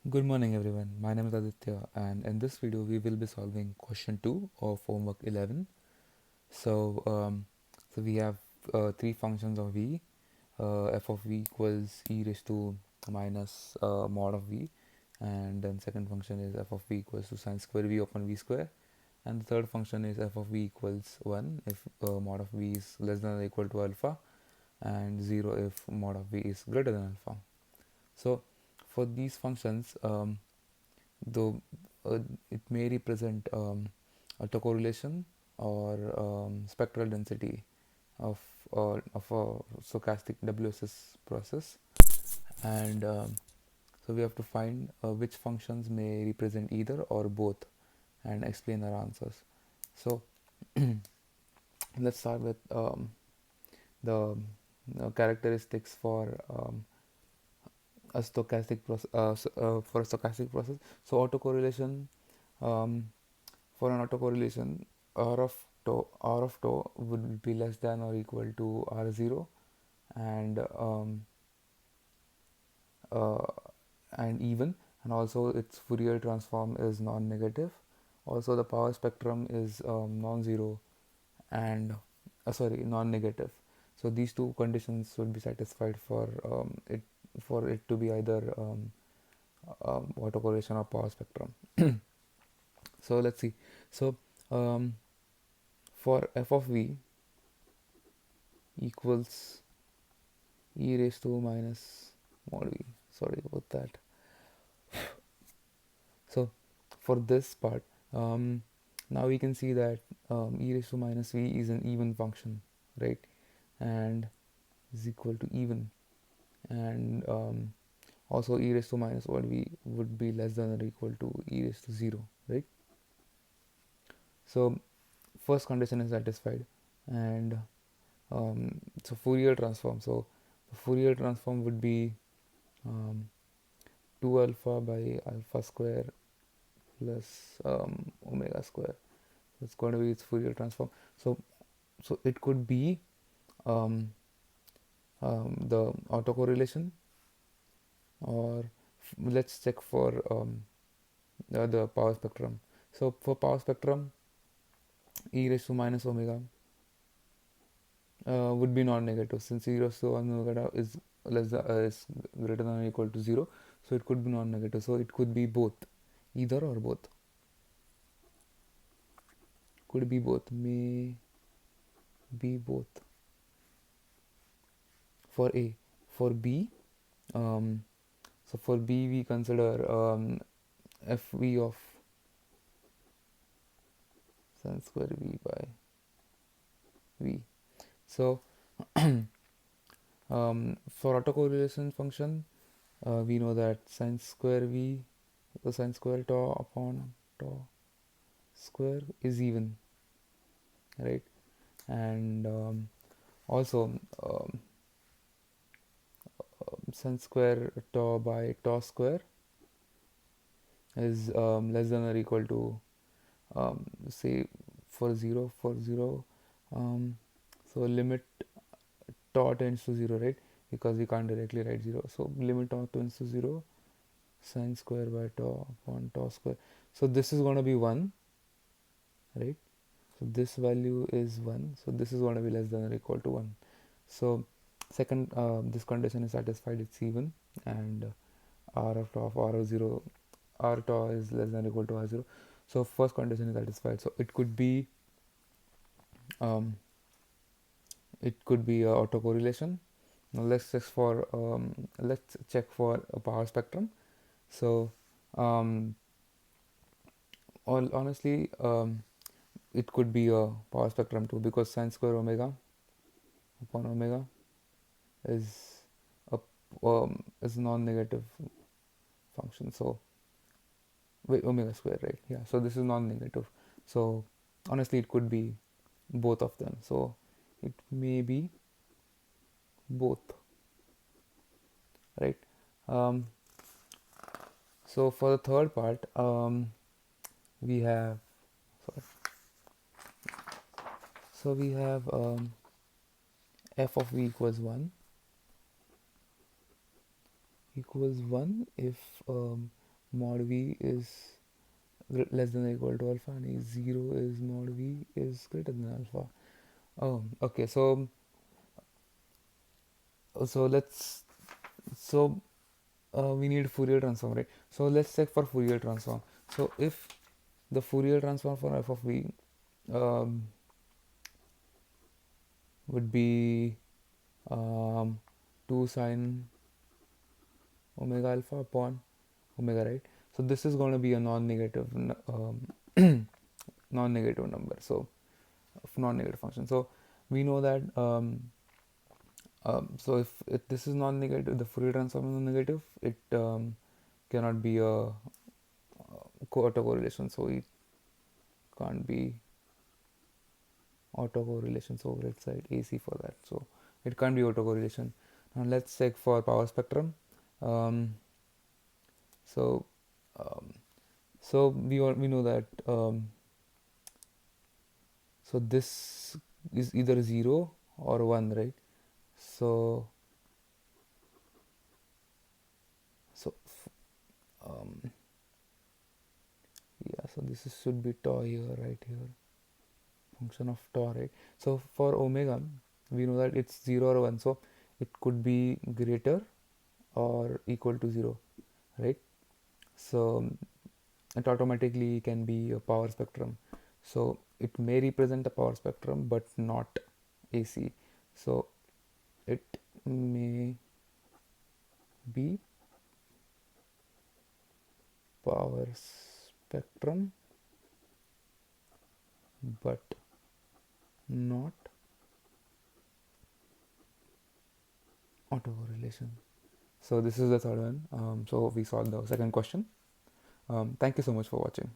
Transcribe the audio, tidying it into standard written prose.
Good morning everyone, my name is Aditya and in this video we will be solving question 2 of homework 11. So, we have three functions of v, f of v equals e raised to minus mod of v, and then second function is f of v equals to sine square v upon v square, and the third function is f of v equals 1 if mod of v is less than or equal to alpha, and 0 if mod of v is greater than alpha. So for these functions, though it may represent autocorrelation or spectral density of a stochastic WSS process, and so we have to find which functions may represent either or both and explain our answers. So let's start with the characteristics for a stochastic process for a stochastic process. So autocorrelation, um, for an autocorrelation, r of tau would be less than or equal to r0, and uh, and even, and also its Fourier transform is non-negative. Also the power spectrum is non-zero and non-negative. So these two conditions should be satisfied for it to be either autocorrelation or power spectrum. So let's see. So um, for f of v equals e raised to minus mod v. Sorry about that. So for this part, now we can see that e raised to minus v is an even function, right? And is equal to even, and also e raised to minus mod v would be less than or equal to e raised to 0, right? So first condition is satisfied, and so Fourier transform. So the Fourier transform would be um, 2 alpha by alpha square plus omega square. So it's going to be its Fourier transform. So it could be um, the autocorrelation, or let's check for the power spectrum. So for power spectrum, e raised to minus omega would be non-negative, since e raised to omega is is greater than or equal to 0, so it could be non-negative. So it could be both, either or both. Could be both, may be both. For A. For B, um, so for B we consider fv of sin square v by v. So for autocorrelation function, we know that sin square v, the sin square tau upon tau square is even, right? And also sin square tau by tau square is less than or equal to say for 0, so limit tau tends to 0, right? Because we can't directly write 0, so limit tau tends to 0, sin square by tau upon tau square. So this is going to be 1, right? So this value is 1, so this is going to be less than or equal to 1. So second, this condition is satisfied, it's even, and r of tau of r of 0, r tau is less than or equal to r0. So first condition is satisfied. So it could be um, autocorrelation. Now let's check for a power spectrum. So honestly, it could be a power spectrum too, because sin square omega upon omega is a is non-negative function. So wait, omega square, right? Yeah. So this is non-negative. So honestly, it could be both of them. So it may be both, right? Um, so for the third part, we have sorry. So we have f of v equals 1 if mod v is less than or equal to alpha, and a0 is mod v is greater than alpha. Oh, okay. So let's so we need Fourier transform, right? So let's check for Fourier transform. So if the Fourier transform for f of v um, would be 2 sine omega alpha upon omega, right? So this is going to be a non-negative non-negative number, so non-negative function. So we know that so if this is non-negative, the Fourier transform is non-negative, it cannot be a autocorrelation, so it can't be autocorrelation, so let's write AC for that. So it can't be autocorrelation. Now let's check for power spectrum. um, so um, so we know that so this is either 0 or 1, right? So so yeah, so this should be tau here, right here, function of tau, right? So for omega we know that it's 0 or 1, so it could be greater or equal to 0, right? So it automatically can be a power spectrum, so it may represent a power spectrum but not AC. So it may be power spectrum but not autocorrelation. So this is the third one. So we solved the second question. Thank you so much for watching.